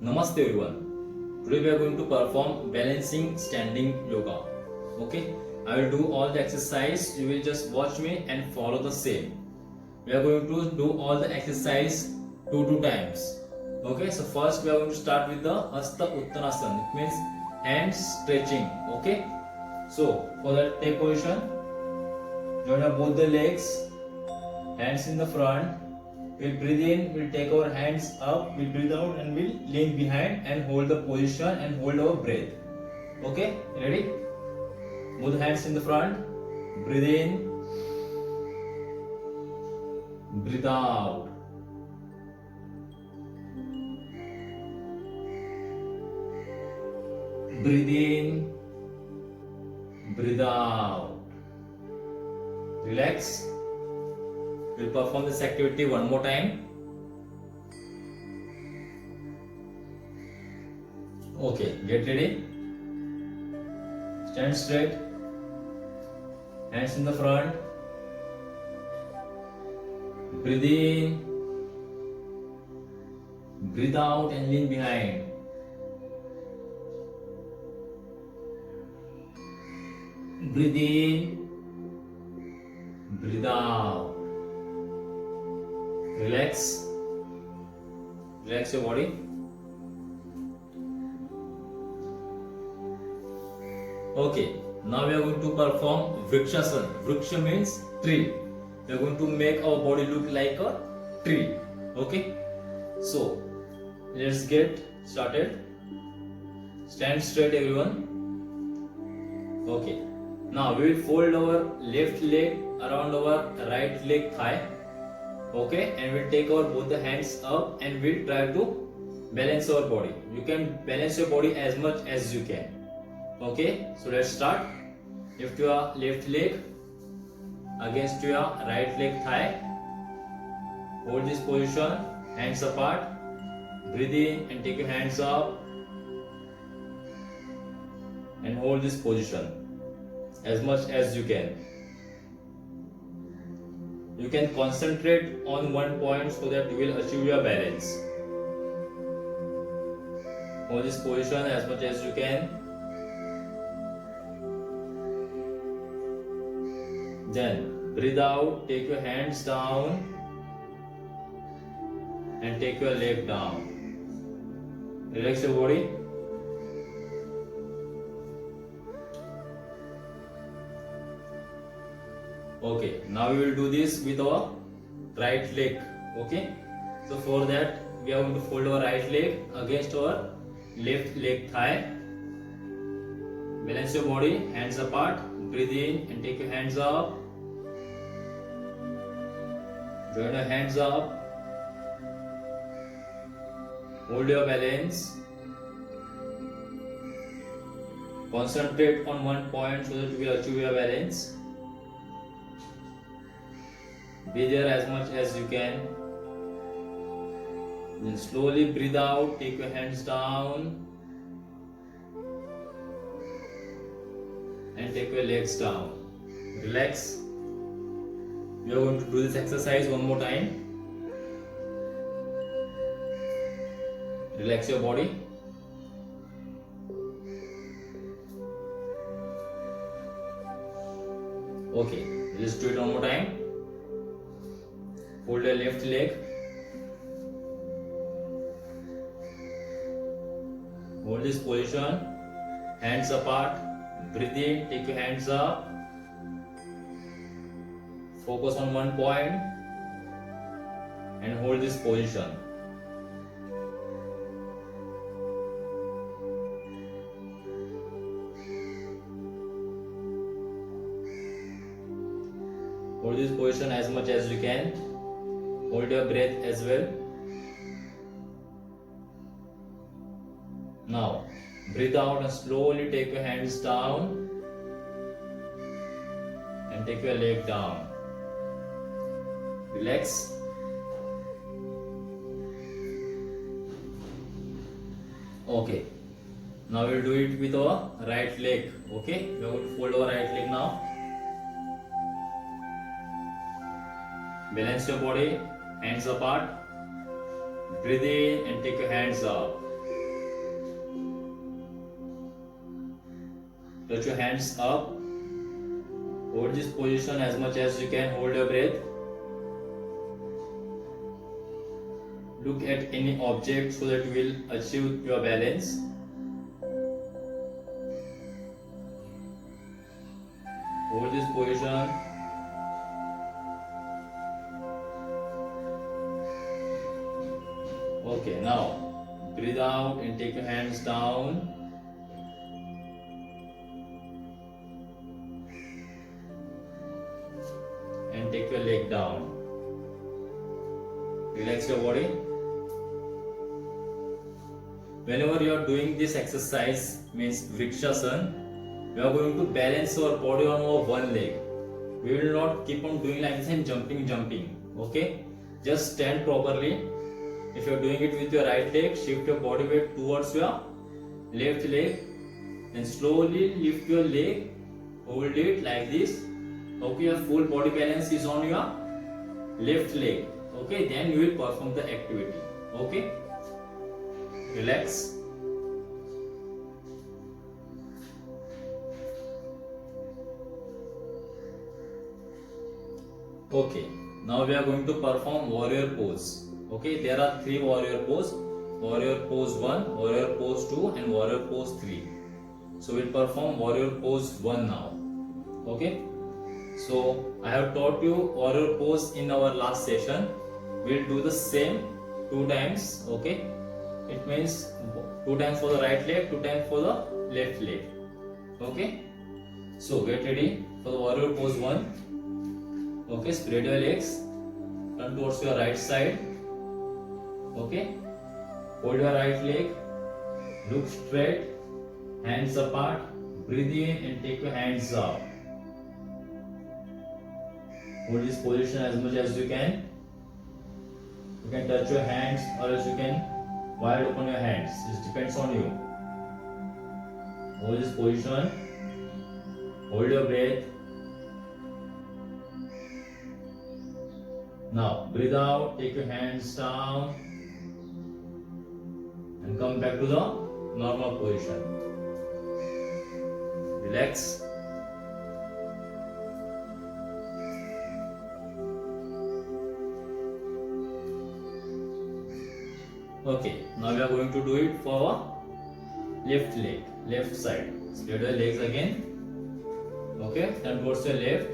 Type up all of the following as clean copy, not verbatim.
Namaste everyone. Today we are going to perform balancing standing yoga. Okay, I will do all the exercise. You will just watch me and follow the same. We are going to do all the exercise two times. Okay, so first we are going to start with the Hasta Uttanasana. It means hands stretching. Okay, so for that take position. Join up both the legs, hands in the front. We'll breathe in, we'll take our hands up, we'll breathe out and we'll lean behind and hold the position and hold our breath. Okay, ready? Both hands in the front, breathe in, breathe out. Breathe in, breathe out. Relax. We'll perform this activity one more time. Okay, get ready. Stand straight. Hands in the front. Breathe in. Breathe out and lean behind. Breathe in. Breathe out. Relax. Relax your body. Okay, now we are going to perform Vrikshasana. Vriksha means tree. We are going to make our body look like a tree. Okay, so let's get started. Stand straight, everyone. Okay, now we will fold our left leg around our right leg thigh. Okay, and we'll take our both the hands up and we'll try to balance our body. You can balance your body as much as you can. Okay, so let's start. Lift your left leg against your right leg thigh. Hold this position, hands apart. Breathe in and take your hands up and hold this position as much as you can. You can concentrate on one point so that you will achieve your balance. Hold this position as much as you can. Then breathe out, take your hands down and take your leg down. Relax your body. Okay, now we will do this with our right leg. Okay, so for that we are going to fold our right leg against our left leg thigh. Balance your body, hands apart. Breathe in and take your hands up. Join your hands up. Hold your balance. Concentrate on one point so that you will achieve your balance. Be there as much as you can. Then slowly breathe out, take your hands down and take your legs down. Relax. We are going to do this exercise one more time. Relax your body. Okay, let's do it one more time. Hold your left leg. Hold this position. Hands apart. Breathe in. Take your hands up. Focus on one point and hold this position. Hold this position as much as you can. Hold your breath as well. Now, breathe out and slowly take your hands down and take your leg down. Relax. Okay. Now we'll do it with our right leg. Okay. We are going to fold our right leg now. Balance your body, hands apart. Breathe in and take your hands up. Touch your hands up. Hold this position as much as you can. Hold your breath. Look at any object so that you will achieve your balance. Hold this position. Okay, now breathe out and take your hands down. And take your leg down. Relax your body. Whenever you are doing this exercise, means Vrikshasana, we are going to balance our body on our one leg. We will not keep on doing like this and jumping. Okay? Just stand properly. If you are doing it with your right leg, shift your body weight towards your left leg and slowly lift your leg. Hold it like this. Okay, your full body balance is on your left leg. Okay, then you will perform the activity. Okay, relax. Okay, now we are going to perform warrior pose. Okay, there are 3 warrior pose: warrior pose 1, warrior pose 2, and warrior pose 3. So we'll perform warrior pose 1 now. Okay. So I have taught you warrior pose in our last session. We'll do the same 2 times. Okay, it means 2 times for the right leg, 2 times for the left leg. Okay, so get ready for the warrior pose 1. Okay, spread your legs, turn towards your right side. Okay, hold your right leg, look straight, hands apart, breathe in and take your hands out. Hold this position as much as you can. You can touch your hands or else you can wide open your hands. It depends on you. Hold this position. Hold your breath. Now breathe out. Take your hands down and come back to the normal position. Relax. Okay, now we are going to do it for our left leg, left side. Spread your legs again. Okay, turn towards your left.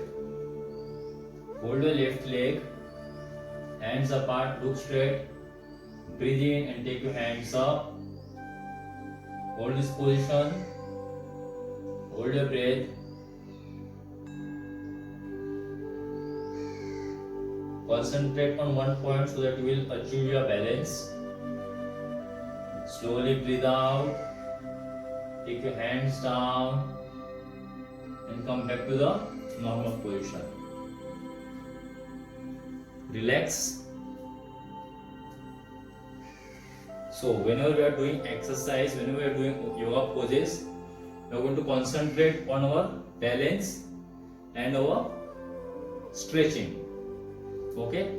Hold your left leg. Hands apart, look straight. Breathe in and take your hands up. Hold this position. Hold your breath. Concentrate on one point so that you will achieve your balance. Slowly breathe out. Take your hands down and come back to the normal position. Relax. So whenever we are doing exercise, whenever we are doing yoga poses, we are going to concentrate on our balance and our stretching. Okay,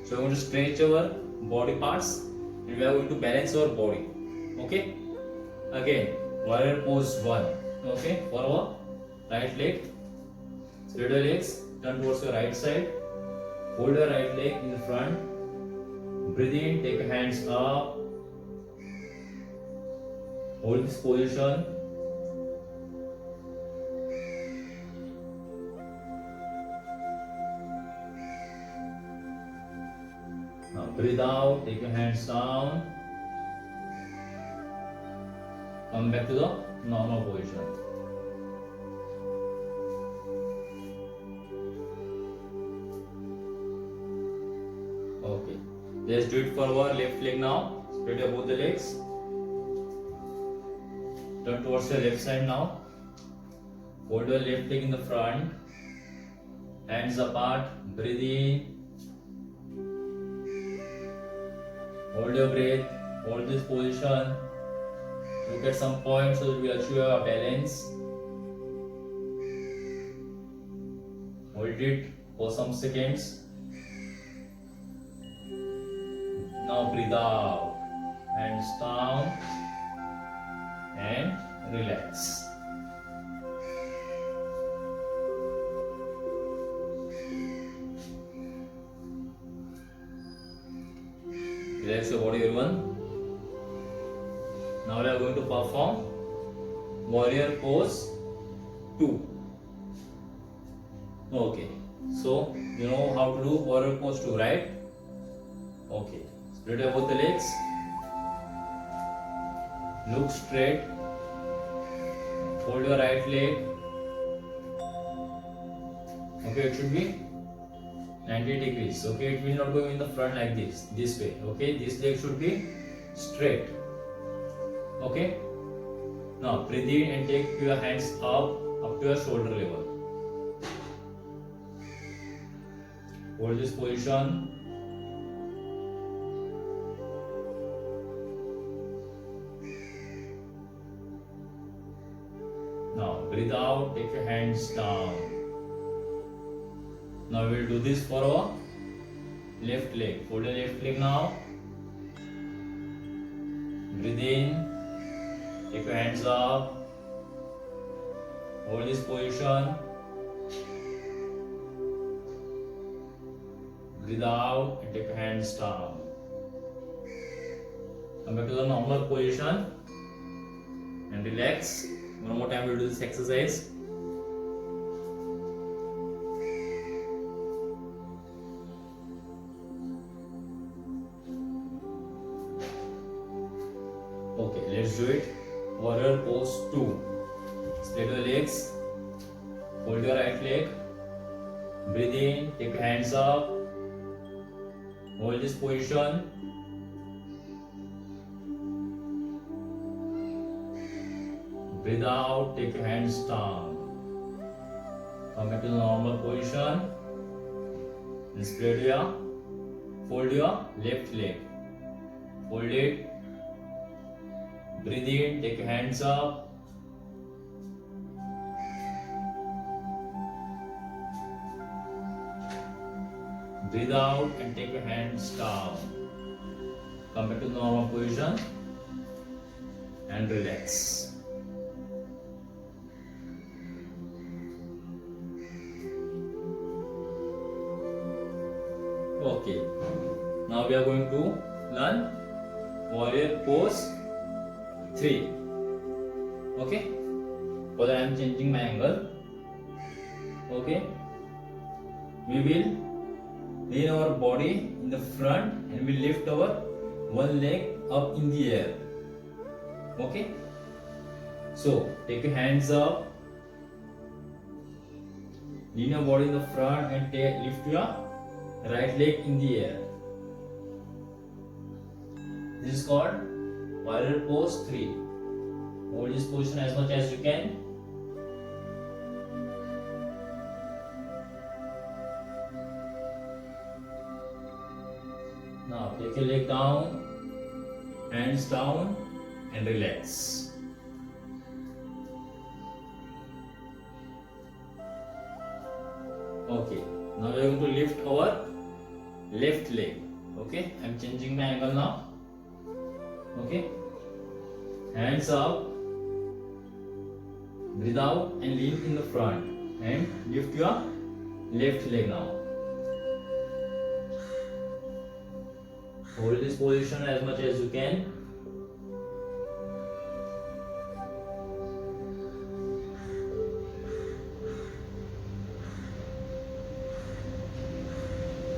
so we are going to stretch our body parts and we are going to balance our body. Okay, again warrior pose 1. Okay, for our right leg, spread your legs, turn towards your right side, hold your right leg in the front, breathe in, take your hands up, hold this position. Now breathe out, take your hands down. Come back to the normal position. Okay, let's do it for our left leg now. Spread your both the legs. Turn towards your left side now. Hold your left leg in the front. Hands apart. Breathe in. Hold your breath. Hold this position. Look at some points so that we achieve our balance. Hold it for some seconds. Now breathe out. Hands down and relax. Relax your body, everyone. Now we are going to perform warrior pose 2. Okay, so you know how to do warrior pose 2, right? Okay, spread out both the legs, look straight, fold your right leg. Okay, it should be 90 degrees. Okay, it will not go in the front like this way. Okay, this leg should be straight. Okay, now breathe in and take your hands up to your shoulder level. Hold this position. Now breathe out, take your hands down. Now we will do this for our left leg. Fold the left leg now. Breathe in, take your hands up. Hold this position. Breathe out and take your hands down. Come back to the normal position and relax. One more time we will do this exercise. Okay, let's do it. Warrior pose 2. Spread your legs. Hold your right leg. Breathe in. Take your hands up. Hold this position. Breathe out. Take your hands down. Come back to the normal position. And spread your. Fold your left leg. Fold it. Breathe in, take your hands up. Breathe out and take your hands down. Come back to the normal position and relax. Okay, now we are going to learn warrior pose 3. Okay, for that I am changing my angle. Okay, we will lean our body in the front and we lift our one leg up in the air. Okay, so take your hands up, lean your body in the front and lift your right leg in the air. This is called warrior pose 3. Hold this position as much as you can. Now take your leg down, hands down and relax. Okay, now we are going to lift our left leg. Okay, I am changing my angle now. Okay, hands up, breathe out and lean in the front and lift your left leg now. Hold this position as much as you can.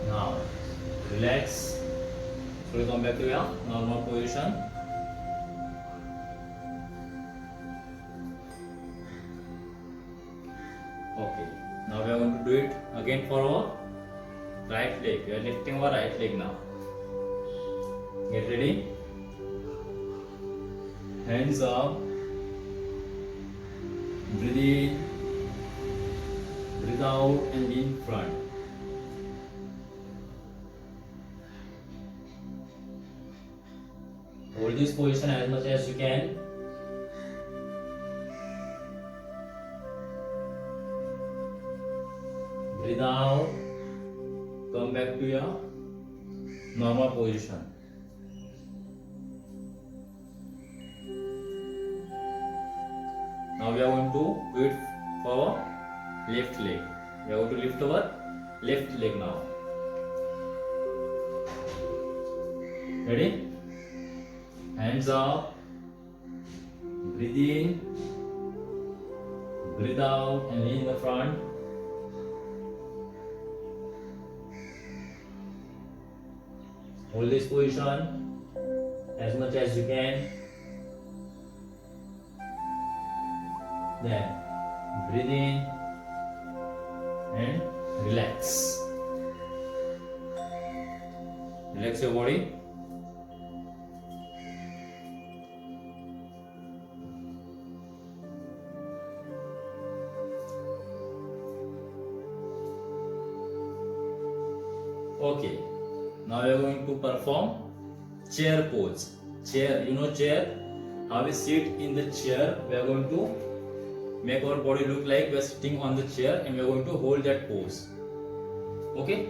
Now relax. So we come back to your normal position. Okay, now we are going to do it again for our right leg. We are lifting our right leg now. Get ready. Hands up. Breathe in. Breathe out and lean front. Hold this position as much as you can. Breathe out. Come back to your normal position. Now we are going to do it for our left leg. We are going to lift our left leg now. Ready? Hands up. Breathe in. Breathe out and lean in the front. Hold this position as much as you can. Then breathe in and relax. Relax your body. Okay, now we are going to perform chair pose. Chair, you know chair? How we sit in the chair, we are going to make our body look like we are sitting on the chair and we are going to hold that pose. Okay?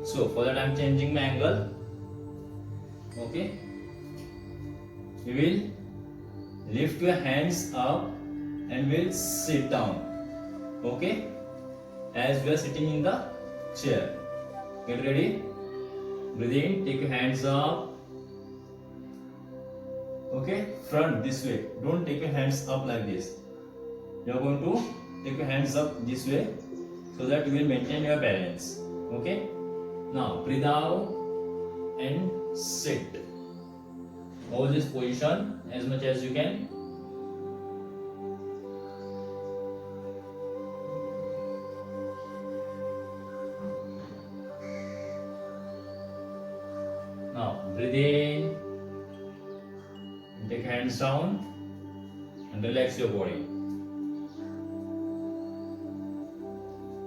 So for that I am changing my angle. Okay? You will lift your hands up and will sit down. Okay? As we are sitting in the chair. Get ready? Breathe in, take your hands up. Okay? Front this way. Don't take your hands up like this. You are going to take your hands up this way so that you will maintain your balance. Okay? Now breathe out and sit. Hold this position as much as you can. Now breathe in and take hands down and relax your body.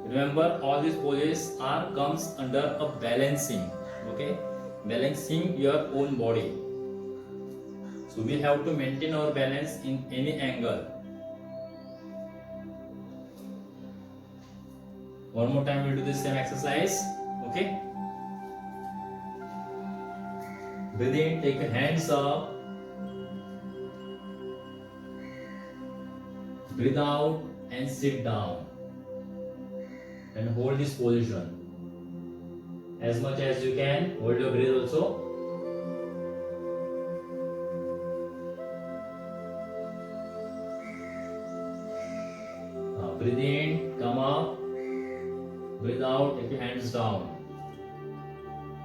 Remember, all these poses comes under a balancing. Okay, balancing your own body. So we have to maintain our balance in any angle. One more time we'll do the same exercise. Okay. Breathe in, take your hands up. Breathe out and sit down. And hold this position. As much as you can, hold your breath also. Now breathe in, come up. Breathe out, take your hands down.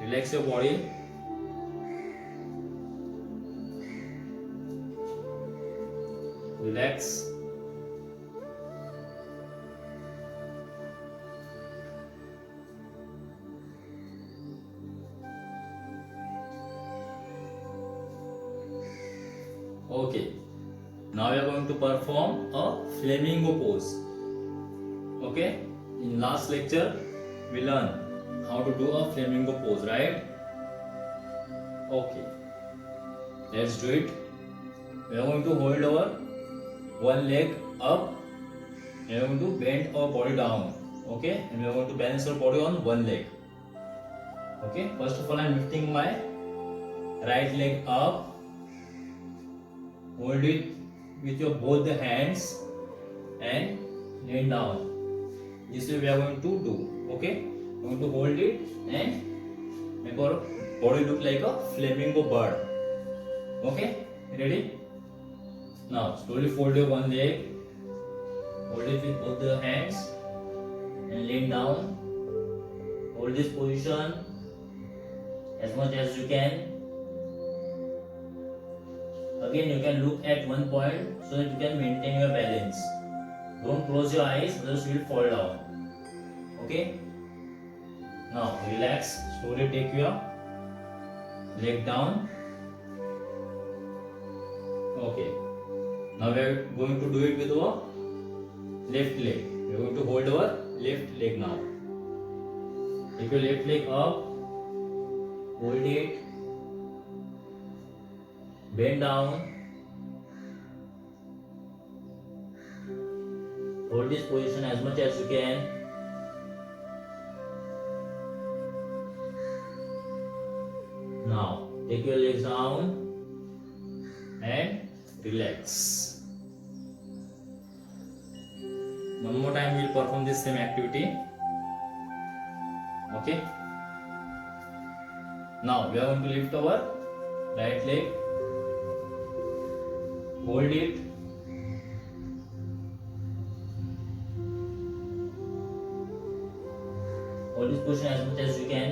Relax your body. Relax. Okay, now we are going to perform a flamingo pose. Okay, in last lecture we learned how to do a flamingo pose, right? Okay, let's do it. We are going to hold our one leg up and we are going to bend our body down. Okay, and we are going to balance our body on one leg. Okay, first of all I am lifting my right leg up. Hold it with your both the hands and lean down. This way we are going to do. Okay, we are going to hold it and make our body look like a flamingo bird. Okay, ready? Now slowly fold your one leg. Hold it with both the hands and lean down. Hold this position as much as you can. Again, you can look at one point so that you can maintain your balance. Don't close your eyes, otherwise you will fall down. Okay? Now relax. Slowly take your leg down. Okay. Now we are going to do it with our left leg. We are going to hold our left leg now. Take your left leg up. Hold it. Bend down. Hold this position as much as you can. Now take your legs down and relax. One more time we will perform this same activity. Okay. Now we are going to lift our right leg, hold it, hold this position as much as you can.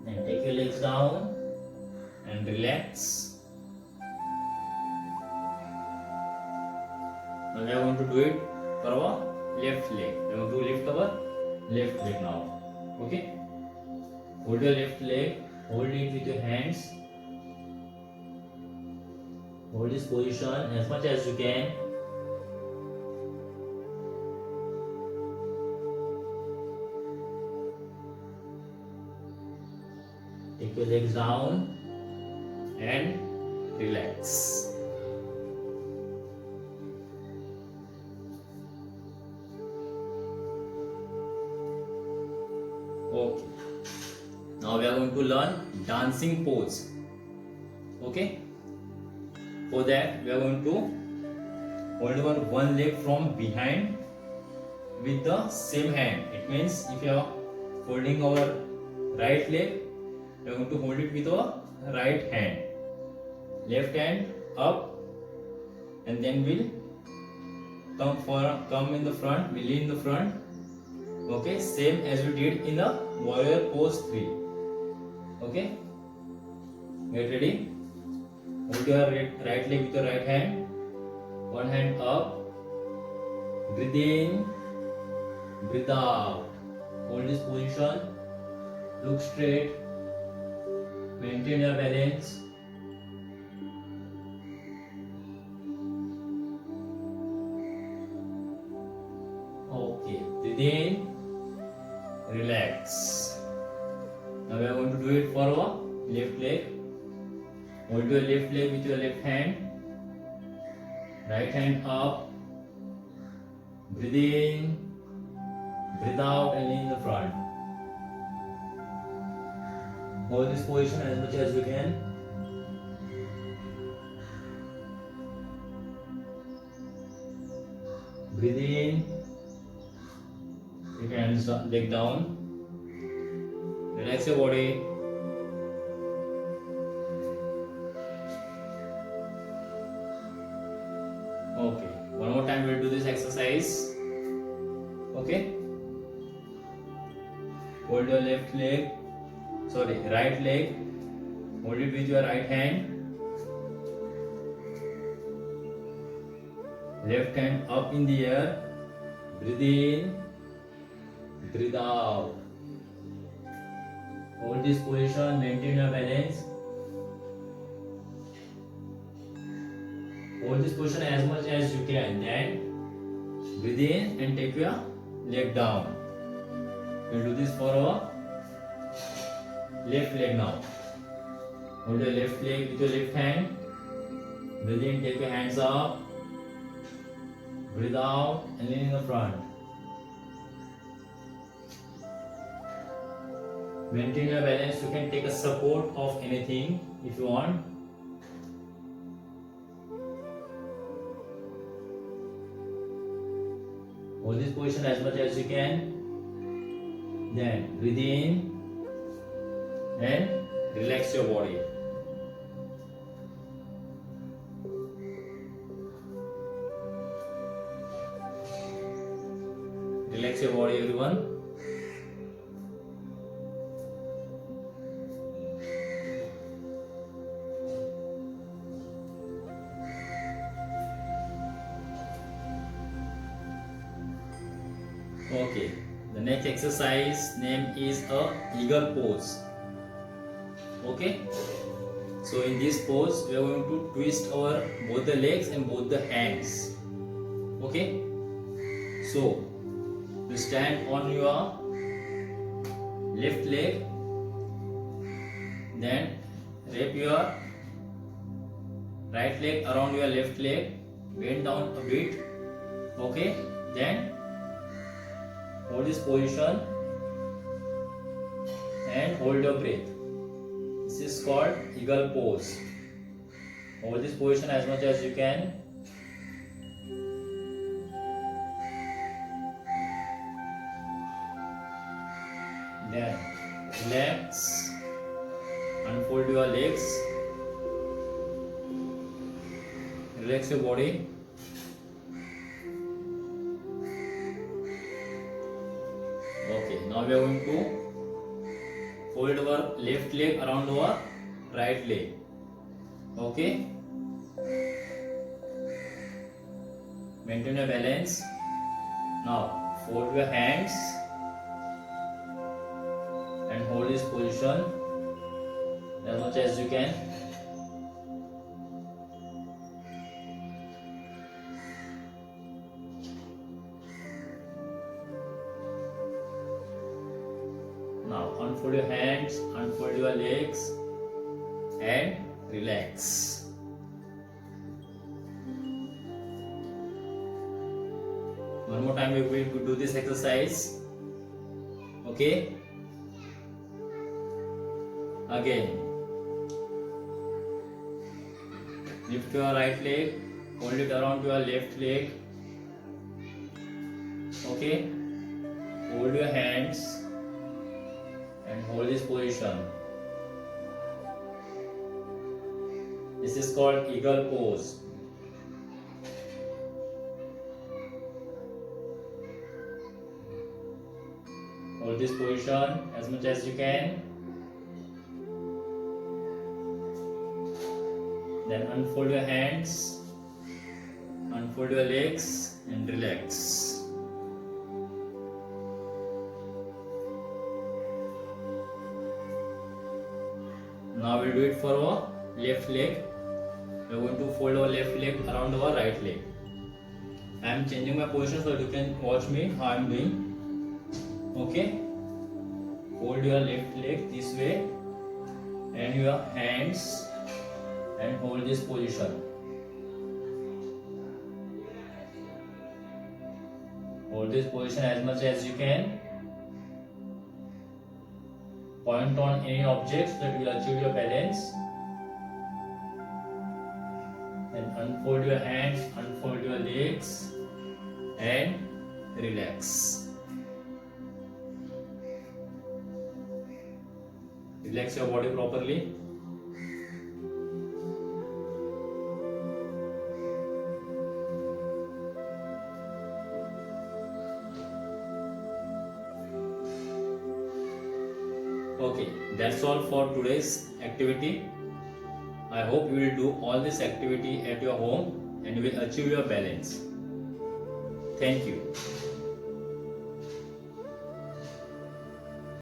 And take your legs down and relax. Now we are going to do it for our left leg. We are going to lift our left leg now. Okay? Hold your left leg, hold it with your hands. Hold this position as much as you can. Take your legs down and relax. Okay. Now we are going to learn dancing pose. Okay. For that we are going to hold our one leg from behind with the same hand. It means if you are holding our right leg, we are going to hold it with our right hand. Left hand up, and then we'll come in the front, we'll lean in the front. Okay, same as we did in the warrior pose 3. Okay, get ready. Hold your right leg with your right hand. One hand up. Breathe in, breathe out. Hold this position. Look straight. Maintain your balance. Okay, breathe in. Relax. Now we are going to do it for our left leg. Hold your left leg with your left hand. Right hand up. Breathe in. Breathe out and in the front. Hold this position as much as you can. Breathe in. Take your hands down, leg down. Relax your body. Okay. One more time we'll do this exercise. Okay. Hold your left leg. Sorry, right leg. Hold it with your right hand. Left hand up in the air. Breathe in. Breathe out. Hold this position, maintain your balance. Hold this position as much as you can. Then breathe in and take your leg down. We'll do this for our left leg now. Hold your left leg with your left hand. Breathe in, take your hands up. Breathe out and lean in the front. Maintain your balance. You can take a support of anything if you want. Hold this position as much as you can. Then breathe in and relax your body. Relax your body, everyone. Okay, the next exercise name is a eagle pose. Okay, so in this pose we are going to twist our both the legs and both the hands. Okay, so you stand on your left leg, then wrap your right leg around your left leg, bend down a bit. Okay, then hold this position and hold your breath. This is called eagle pose. Hold this position as much as you can. Then relax, unfold your legs, relax your body. Okay, now we are going to fold our left leg around our right leg. Okay, maintain your balance. Now fold your hands and hold this position as much as you can. Now unfold your hands, unfold your legs and relax. One more time we will do this exercise. Okay? Again. Lift your right leg, hold it around your left leg. Okay? Hold your hands and hold this position. This is called eagle pose. Hold this position as much as you can. Then unfold your hands, unfold your legs and relax. Now we'll do it for our left leg. We're going to fold our left leg around our right leg. I am changing my position so that you can watch me how I am doing. Okay? Hold your left leg this way and your hands and hold this position. Hold this position as much as you can. Point on any object so that you will achieve your balance. Then unfold your hands, unfold your legs and relax. Relax your body properly. Okay, that's all for today's activity. I hope you will do all this activity at your home and you will achieve your balance. Thank you.